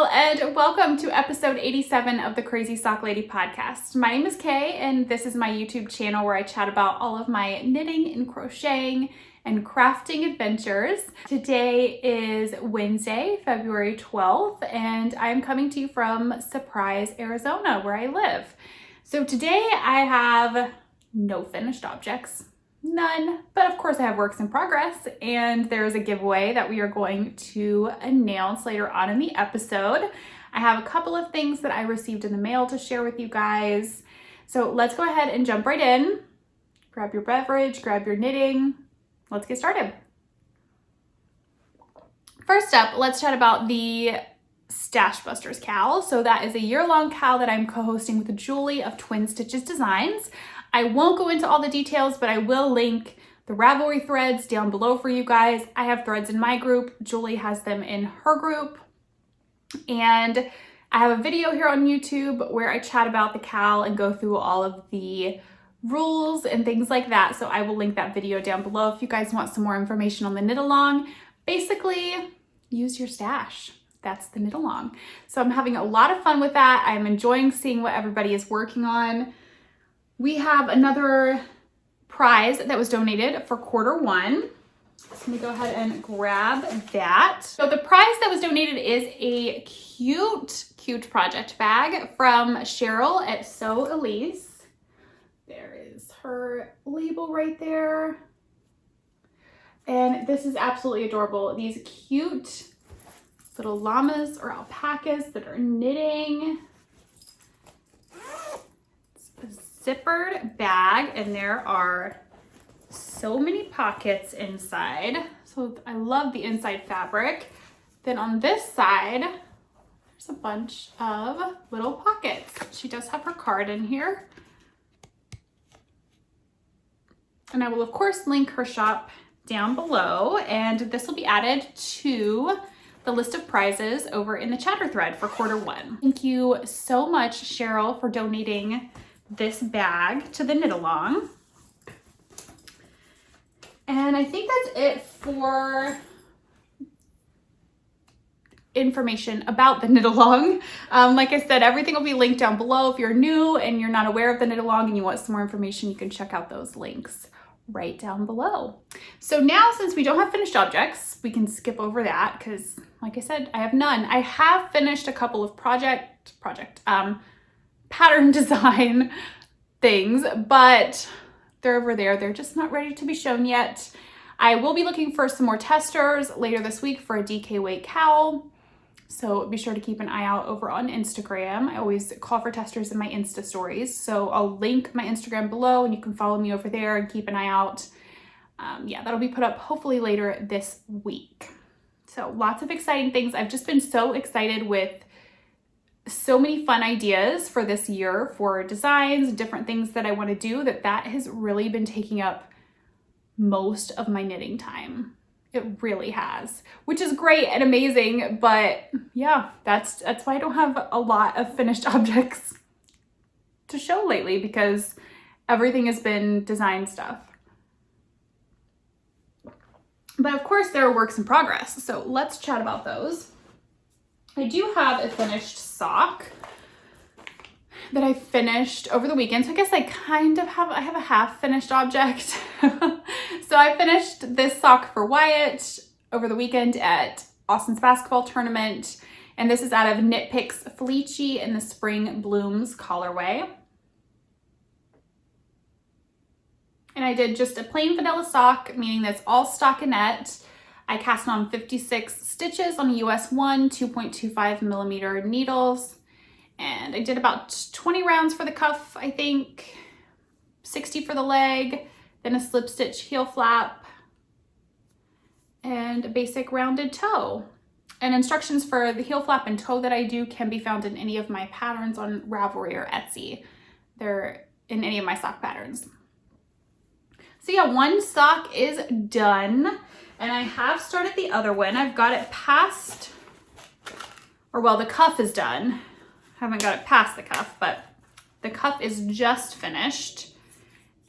girl, and welcome to episode 87 of the Crazy Sock Lady podcast. My name is Kay, and this is my YouTube channel where I chat about all of my knitting and crocheting and crafting adventures. Today is Wednesday, February 12th, and I'm coming to you from Surprise, Arizona, where I live. So today I have no finished objects. None, but of course I have works in progress, and there's a giveaway that we are going to announce later on in the episode. I have a couple of things that I received in the mail to share with you guys. So let's go ahead and jump right in. Grab your beverage, grab your knitting. Let's get started. First up, let's chat about the Stash Busters cowl. So that is a year-long cowl that I'm co-hosting with Julie of Twin Stitches Designs. I won't go into all the details, but I will link the Ravelry threads down below for you guys. I have threads in my group. Julie has them in her group. And I have a video here on YouTube where I chat about the cowl and go through all of the rules and things like that. So I will link that video down below if you guys want some more information on the knit along. Basically, use your stash. That's the knit along. So I'm having a lot of fun with that. I'm enjoying seeing what everybody is working on. We have another prize that was donated for quarter 1. So let me go ahead and grab that. So the prize that was donated is a cute project bag from Cheryl at Sew Elise. There is her label right there. And this is absolutely adorable. These cute little llamas or alpacas that are knitting. Zippered bag, and there are so many pockets inside. So I love the inside fabric. Then on this side, there's a bunch of little pockets. She does have her card in here. And I will of course link her shop down below, and this will be added to the list of prizes over in the chatter thread for quarter 1. Thank you so much, Cheryl, for donating this bag to the knit along. And I think that's it for information about the knit along. Like I said, everything will be linked down below. If you're new and you're not aware of the knit along and you want some more information, you can check out those links right down below. So now, since we don't have finished objects, we can skip over that because, like I said, I have none. I have finished a couple of pattern design things, but they're over there. They're just not ready to be shown yet. I will be looking for some more testers later this week for a DK weight cowl. So be sure to keep an eye out over on Instagram. I always call for testers in my Insta stories. So I'll link my Instagram below and you can follow me over there and keep an eye out. Yeah, that'll be put up hopefully later this week. So lots of exciting things. I've just been so excited with so many fun ideas for this year for designs, different things that I want to do, that has really been taking up most of my knitting time. It really has, which is great and amazing, but yeah, that's why I don't have a lot of finished objects to show lately, because everything has been design stuff. But of course there are works in progress, so let's chat about those. I do have a finished sock that I finished over the weekend. So I guess I have a half finished object. So I finished this sock for Wyatt over the weekend at Austin's basketball tournament. And this is out of Knit Picks Felici in the Spring Blooms colorway. And I did just a plain vanilla sock, meaning that's all stockinette. I cast on 56 stitches on a US 1 2.25 millimeter needles. And I did about 20 rounds for the cuff, I think, 60 for the leg, then a slip stitch heel flap, and a basic rounded toe. And instructions for the heel flap and toe that I do can be found in any of my patterns on Ravelry or Etsy. They're in any of my sock patterns. So yeah, one sock is done. And I have started the other one. I've got it past, or well, the cuff is done. I haven't got it past the cuff, but the cuff is just finished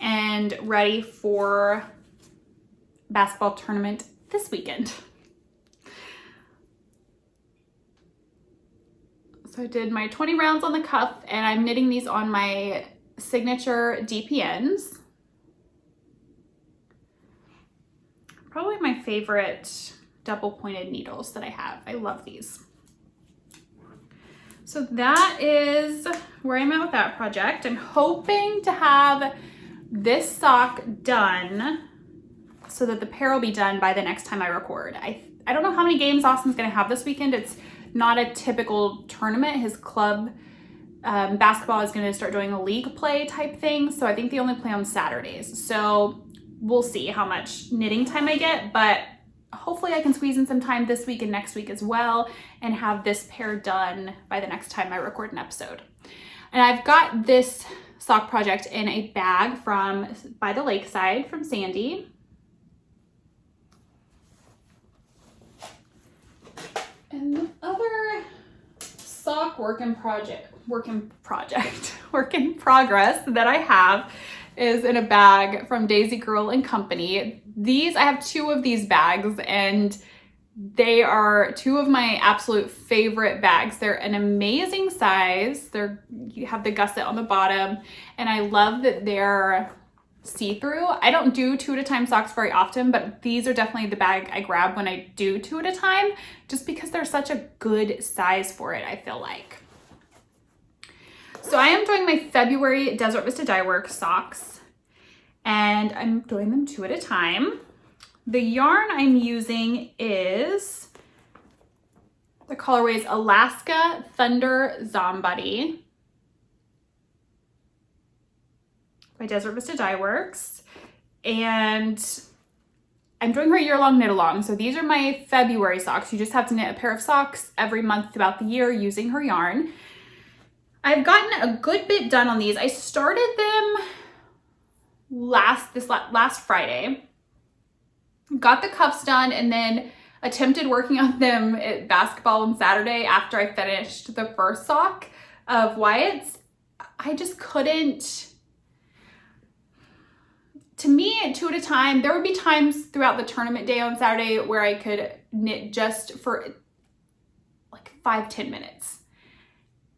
and ready for basketball tournament this weekend. So I did my 20 rounds on the cuff, and I'm knitting these on my signature DPNs. Probably my favorite double pointed needles that I have. I love these. So that is where I'm at with that project. I'm hoping to have this sock done so that the pair will be done by the next time I record. I don't know how many games Austin's gonna have this weekend. It's not a typical tournament. His club basketball is gonna start doing a league play type thing. So I think they only play on Saturdays. So we'll see how much knitting time I get, but hopefully I can squeeze in some time this week and next week as well and have this pair done by the next time I record an episode. And I've got this sock project in a bag from By the Lakeside from Sandy. And the other sock work in progress that I have is in a bag from Daisy Girl and Company. I have 2 of these bags, and they are 2 of my absolute favorite bags. They're an amazing size. You have the gusset on the bottom, and I love that they're see-through. I don't do 2 at a time socks very often, but these are definitely the bag I grab when I do 2 at a time, just because they're such a good size for it, I feel like. So I am doing my February Desert Vista Dye Work socks, and I'm doing them 2 at a time. The yarn I'm using is, the colorway is Alaska Thunder Zombuddy by Desert Vista Dye Works. And I'm doing her year-long knit-along. So these are my February socks. You just have to knit a pair of socks every month throughout the year using her yarn. I've gotten a good bit done on these. I started them last Friday, got the cuffs done, and then attempted working on them at basketball on Saturday after I finished the first sock of Wyatt's. I just couldn't. To me, 2 at a time, there would be times throughout the tournament day on Saturday where I could knit just for like 5-10 minutes.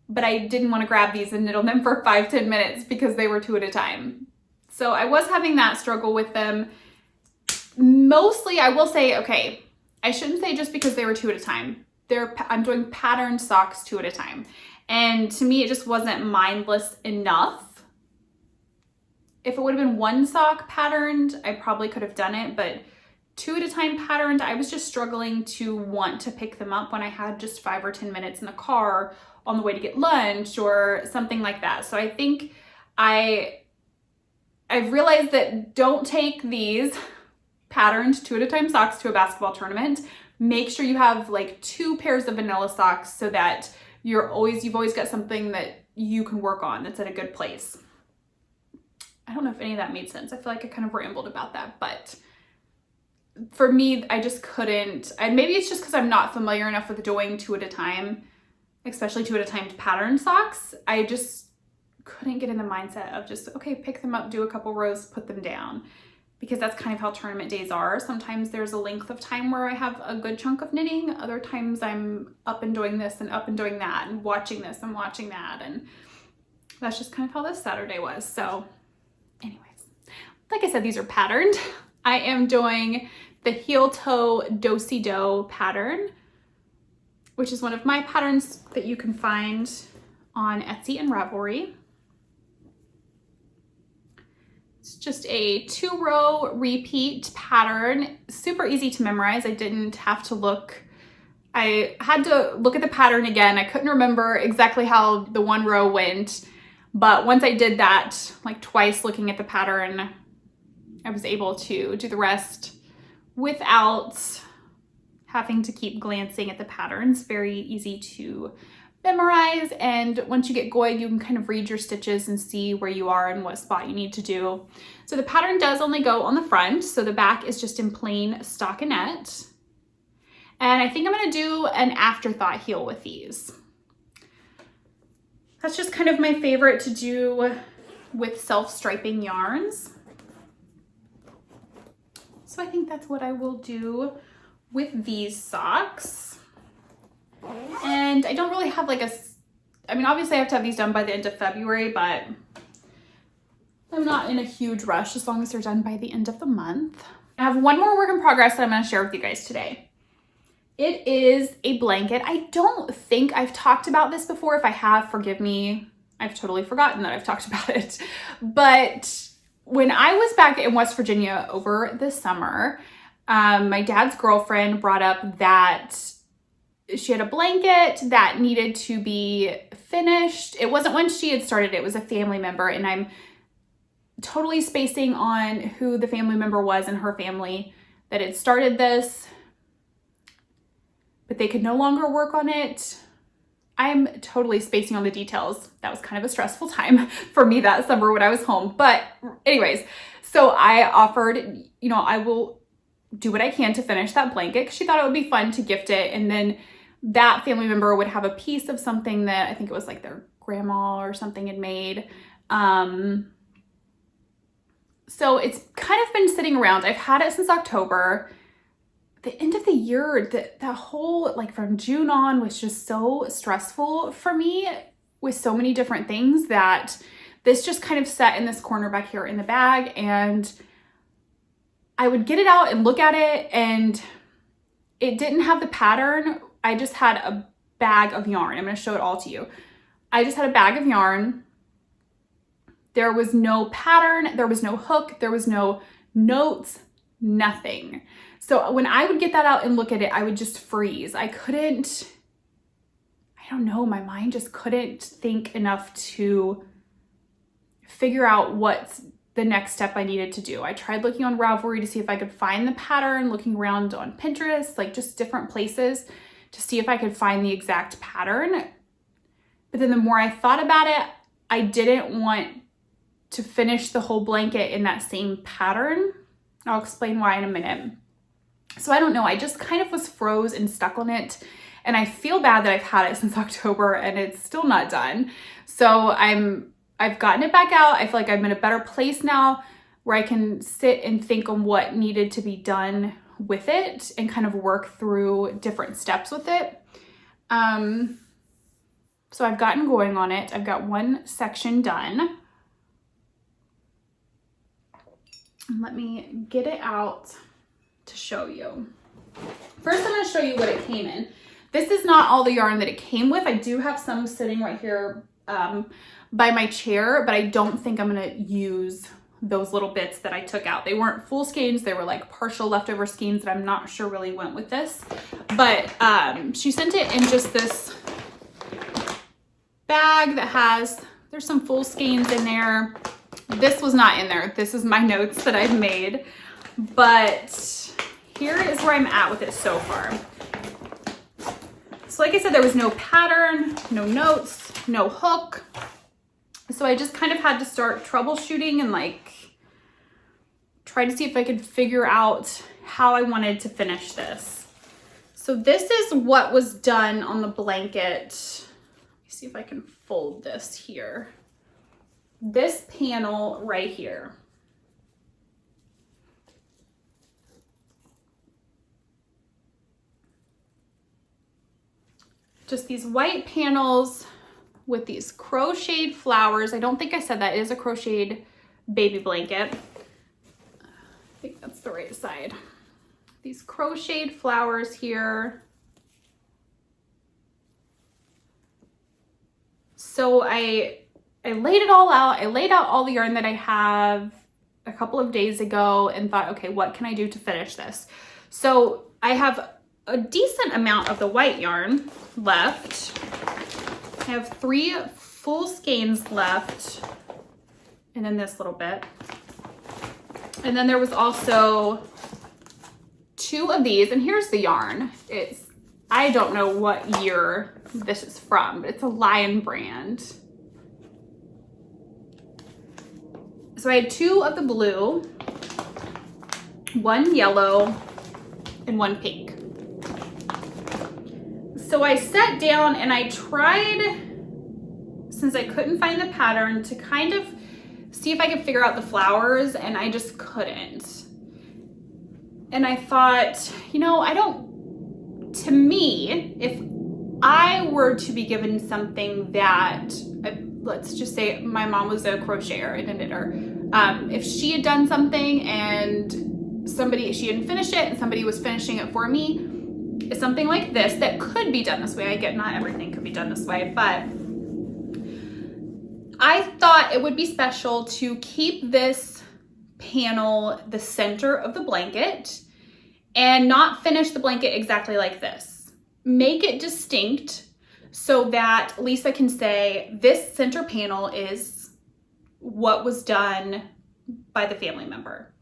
But I didn't want to grab these and knit on them for 5-10 minutes because they were 2 at a time. So I was having that struggle with them. Mostly, I will say, okay, I shouldn't say just because they were 2 at a time. I'm doing patterned socks 2 at a time. And to me, it just wasn't mindless enough. If it would have been 1 sock patterned, I probably could have done it, but 2 at a time patterned, I was just struggling to want to pick them up when I had just 5 or 10 minutes in the car on the way to get lunch or something like that. So I think I've realized that don't take these patterned 2 at a time socks to a basketball tournament. Make sure you have like 2 pairs of vanilla socks so that you've always got something that you can work on that's at a good place. I don't know if any of that made sense. I feel like I kind of rambled about that, but for me, I just couldn't. And maybe it's just because I'm not familiar enough with doing 2 at a time, especially 2 at a time patterned socks. I just couldn't get in the mindset of just, okay, pick them up, do a couple rows, put them down, because that's kind of how tournament days are. Sometimes there's a length of time where I have a good chunk of knitting. Other times I'm up and doing this and up and doing that and watching this and watching that. And that's just kind of how this Saturday was. So anyways, like I said, these are patterned. I am doing the heel toe do-si-do pattern, which is one of my patterns that you can find on Etsy and Ravelry. It's just a 2-row repeat pattern, super easy to memorize. I didn't have to look. I had to look at the pattern again. I couldn't remember exactly how the 1 row went, but once I did that, like twice looking at the pattern, I was able to do the rest without having to keep glancing at the patterns. Very easy to memorize, and once you get going, you can kind of read your stitches and see where you are and what spot you need to do. So the pattern does only go on the front, so the back is just in plain stockinette. And I think I'm gonna do an afterthought heel with these. That's just kind of my favorite to do with self-striping yarns. So I think that's what I will do with these socks. And I don't really have like a I mean, obviously I have to have these done by the end of February, but I'm not in a huge rush as long as they're done by the end of the month. I have one more work in progress that I'm going to share with you guys today. It is a blanket. I don't think I've talked about this before. If I have, forgive me. I've totally forgotten that I've talked about it. But when I was back in West Virginia over the summer, my dad's girlfriend brought up that she had a blanket that needed to be finished. It wasn't when she had started, it was a family member, and I'm totally spacing on who the family member was in her family that had started this, but they could no longer work on it. I'm totally spacing on the details. That was kind of a stressful time for me that summer when I was home. But anyways, so I offered, you know, I will do what I can to finish that blanket because she thought it would be fun to gift it. And then that family member would have a piece of something that I think it was like their grandma or something had made. So it's kind of been sitting around. I've had it since October. The end of the year, the whole, like from June on was just so stressful for me with so many different things that this just kind of sat in this corner back here in the bag, and I would get it out and look at it and it didn't have the pattern. I just had a bag of yarn. I'm going to show it all to you. I just had a bag of yarn. There was no pattern, there was no hook, there was no notes, nothing. So when I would get that out and look at it, I would just freeze. I don't know, my mind just couldn't think enough to figure out what's the next step I needed to do. I tried looking on Ravelry to see if I could find the pattern, looking around on Pinterest, like just different places to see if I could find the exact pattern. But then the more I thought about it, I didn't want to finish the whole blanket in that same pattern. I'll explain why in a minute. So I don't know, I just kind of was froze and stuck on it. And I feel bad that I've had it since October and it's still not done. So I've gotten it back out. I feel like I'm in a better place now where I can sit and think on what needed to be done with it and kind of work through different steps with it. So I've gotten going on it. I've got one section done. Let me get it out to show you. First, I'm going to show you what it came in. This is not all the yarn that it came with. I do have some sitting right here by my chair, but I don't think I'm going to use those little bits that I took out. They weren't full skeins. They were like partial leftover skeins that I'm not sure really went with this. But she sent it in just this bag that has, there's some full skeins in there. This was not in there. This is my notes that I've made. But here is where I'm at with it so far. So like I said, there was no pattern, no notes, no hook. So I just kind of had to start troubleshooting and like try to see if I could figure out how I wanted to finish this. So this is what was done on the blanket. Let me see if I can fold this here. This panel right here. Just these white panels with these crocheted flowers. I don't think I said that. It is a crocheted baby blanket. I think that's the right side. These crocheted flowers here. So I laid it all out. I laid out all the yarn that I have a couple of days ago and thought, okay, what can I do to finish this? So I have a decent amount of the white yarn left. I have 3 full skeins left, and then this little bit. And then there was also 2 of these, and here's the yarn. I don't know what year this is from, but it's a Lion brand. So I had 2 of the blue, 1 yellow, and 1 pink. So I sat down and I tried, since I couldn't find the pattern, to kind of see if I could figure out the flowers, and I just couldn't. And I thought, you know, to me, if I were to be given something that, let's just say my mom was a crocheter and a knitter. If she had done something and she didn't finish it and somebody was finishing it for me, something like this that could be done this way. I get not everything could be done this way, but I thought it would be special to keep this panel the center of the blanket and not finish the blanket exactly like this. Make it distinct so that Lisa can say this center panel is what was done by the family member.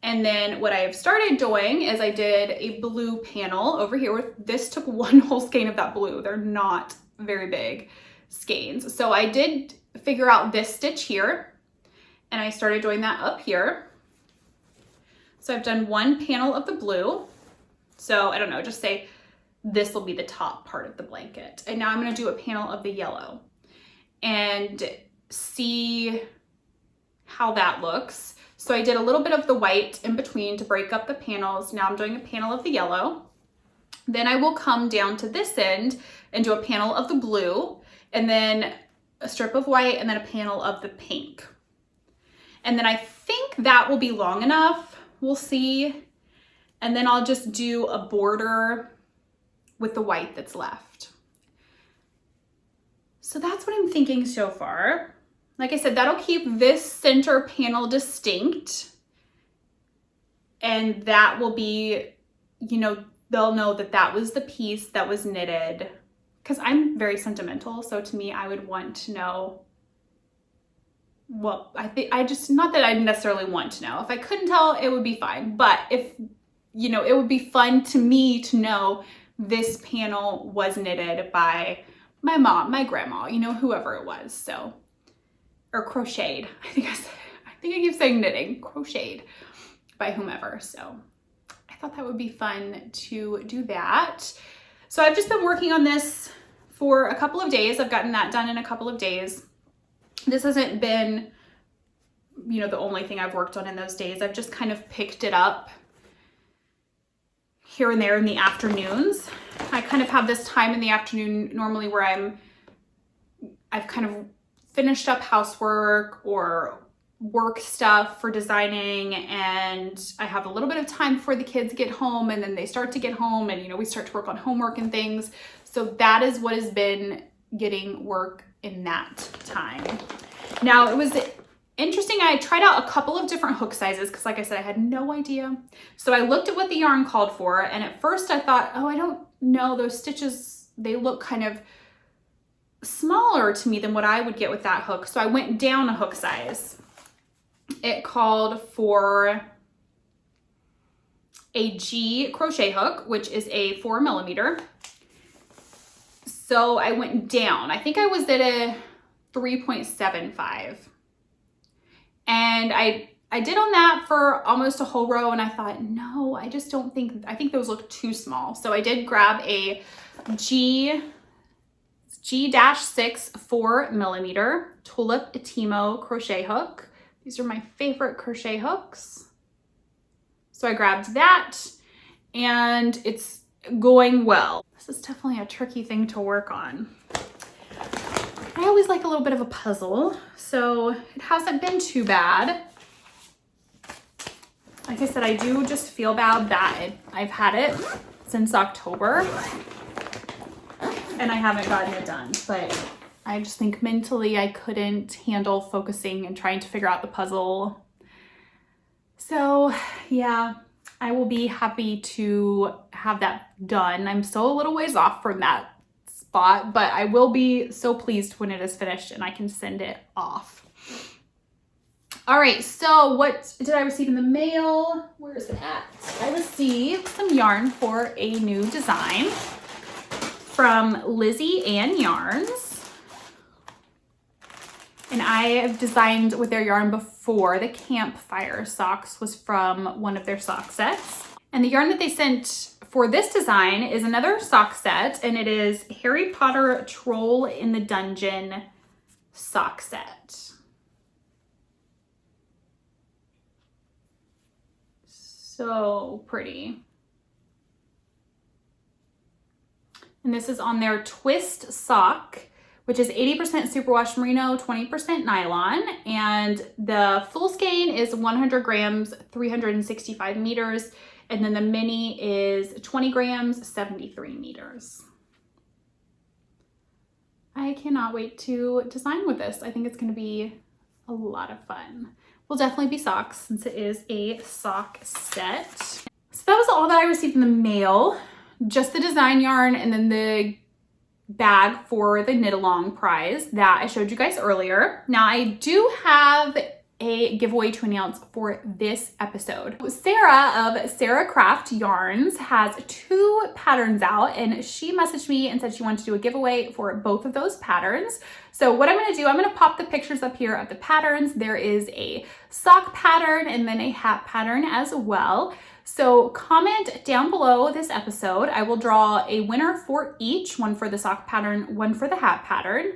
And then what I have started doing is I did a blue panel over here. This took one whole skein of that blue. They're not very big skeins. So I did figure out this stitch here and I started doing that up here. So I've done one panel of the blue. So I don't know, just say this will be the top part of the blanket. And now I'm gonna do a panel of the yellow and see how that looks. So I did a little bit of the white in between to break up the panels. Now I'm doing a panel of the yellow. Then I will come down to this end and do a panel of the blue, and then a strip of white, and then a panel of the pink. And then I think that will be long enough. We'll see. And then I'll just do a border with the white that's left. So that's what I'm thinking so far. Like I said, that'll keep this center panel distinct. And that will be, you know, they'll know that that was the piece that was knitted. Because I'm very sentimental. So to me, I would want to know what not that I necessarily want to know. If I couldn't tell, it would be fine. But if, you know, it would be fun to me to know this panel was knitted by my mom, my grandma, you know, whoever it was. So, or crocheted. I think I keep saying knitting, crocheted by whomever. So I thought that would be fun to do that. So I've just been working on this for a couple of days. I've gotten that done in a couple of days. This hasn't been, you know, the only thing I've worked on in those days. I've just kind of picked it up here and there in the afternoons. I kind of have this time in the afternoon normally where I've kind of finished up housework or work stuff for designing, and I have a little bit of time before the kids get home, and then they start to get home, and, you know, we start to work on homework and things. So that is what has been getting work in that time. Now, it was interesting. I tried out a couple of different hook sizes because, like I said, I had no idea. So I looked at what the yarn called for, and at first I thought, oh, I don't know, those stitches, they look kind of smaller to me than what I would get with that hook. So I went down a hook size. It called for a G crochet hook, which is a 4 millimeter. So I went down. I think I was at a 3.75. And I did on that for almost a whole row, and I thought, no, I just don't think, I think those look too small. So I did grab a G-6 4 millimeter Tulip Timo crochet hook. These are my favorite crochet hooks. So I grabbed that, and it's going well. This is definitely a tricky thing to work on. I always like a little bit of a puzzle, so it hasn't been too bad. Like I said, I do just feel bad that I've had it since October and I haven't gotten it done, but I just think mentally I couldn't handle focusing and trying to figure out the puzzle. So yeah, I will be happy to have that done. I'm still a little ways off from that spot, but I will be so pleased when it is finished and I can send it off. All right, so what did I receive in the mail? Where is it at? I received some yarn for a new design from Lizzie Ann Yarns. And I have designed with their yarn before. The Campfire Socks was from one of their sock sets. And the yarn that they sent for this design is another sock set, and it is Harry Potter Troll in the Dungeon sock set. So pretty. And this is on their twist sock, which is 80% superwash merino, 20% nylon. And the full skein is 100 grams, 365 meters. And then the mini is 20 grams, 73 meters. I cannot wait to design with this. I think it's gonna be a lot of fun. Will definitely be socks since it is a sock set. So that was all that I received in the mail. Just the design yarn and then the bag for the knit along prize that I showed you guys earlier. Now I do have a giveaway to announce for this episode. Sarah of Sarah Craft Yarns has 2 patterns out, and she messaged me and said she wanted to do a giveaway for both of those patterns. So what I'm gonna do, I'm gonna pop the pictures up here of the patterns. There is a sock pattern and then a hat pattern as well. So comment down below this episode. I will draw a winner for each, one for the sock pattern, one for the hat pattern,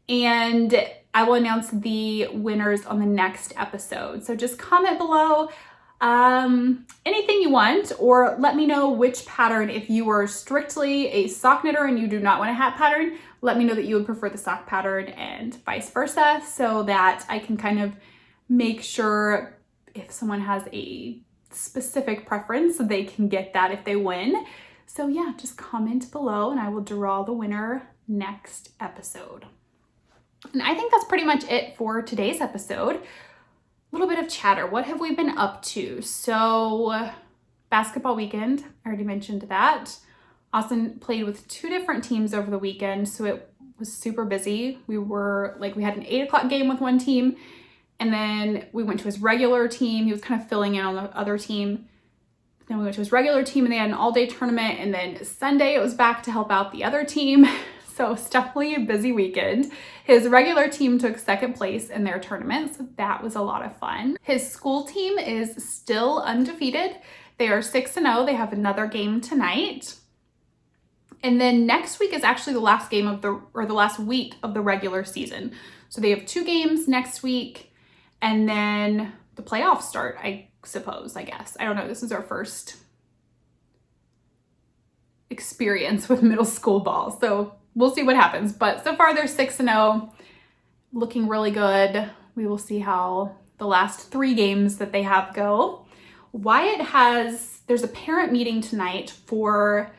and I will announce the winners on the next episode. So just comment below anything you want, or let me know which pattern. If you are strictly a sock knitter and you do not want a hat pattern, let me know that you would prefer the sock pattern and vice versa, so that I can kind of make sure if someone has a specific preference, they can get that if they win. So yeah, just comment below and I will draw the winner next episode. And I think that's pretty much it for today's episode. A little bit of chatter. What have we been up to? So basketball weekend, I already mentioned that. Austin played with 2 different teams over the weekend, so it was super busy. We had an 8 o'clock game with one team, and then we went to his regular team. He was kind of filling in on the other team. Then we went to his regular team and they had an all-day tournament, and then Sunday it was back to help out the other team. So it's definitely a busy weekend. His regular team took 2nd place in their tournament, so that was a lot of fun. His school team is still undefeated. They are 6-0. They have another game tonight. And then next week is actually the last game of the last week of the regular season. So they have 2 games next week, and then the playoffs start, I guess. I don't know. This is our first experience with middle school ball, so we'll see what happens. But so far they're 6-0, looking really good. We will see how the last 3 games that they have go. There's a parent meeting tonight for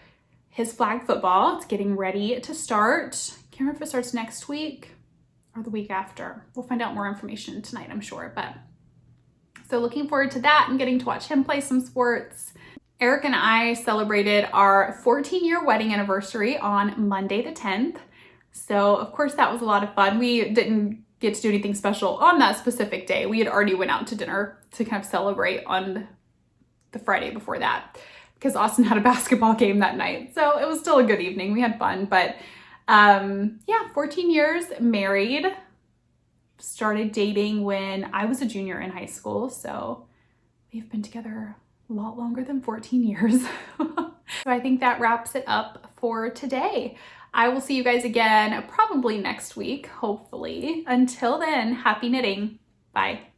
his flag football. It's getting ready to start. Can't remember if it starts next week or the week after. We'll find out more information tonight, I'm sure. But so looking forward to that and getting to watch him play some sports. Eric and I celebrated our 14-year wedding anniversary on Monday the 10th. So of course that was a lot of fun. We didn't get to do anything special on that specific day. We had already went out to dinner to kind of celebrate on the Friday before that, because Austin had a basketball game that night. So it was still a good evening. We had fun, but yeah, 14 years married. Started dating when I was a junior in high school. So we've been together a lot longer than 14 years. So I think that wraps it up for today. I will see you guys again probably next week, hopefully. Until then, happy knitting. Bye.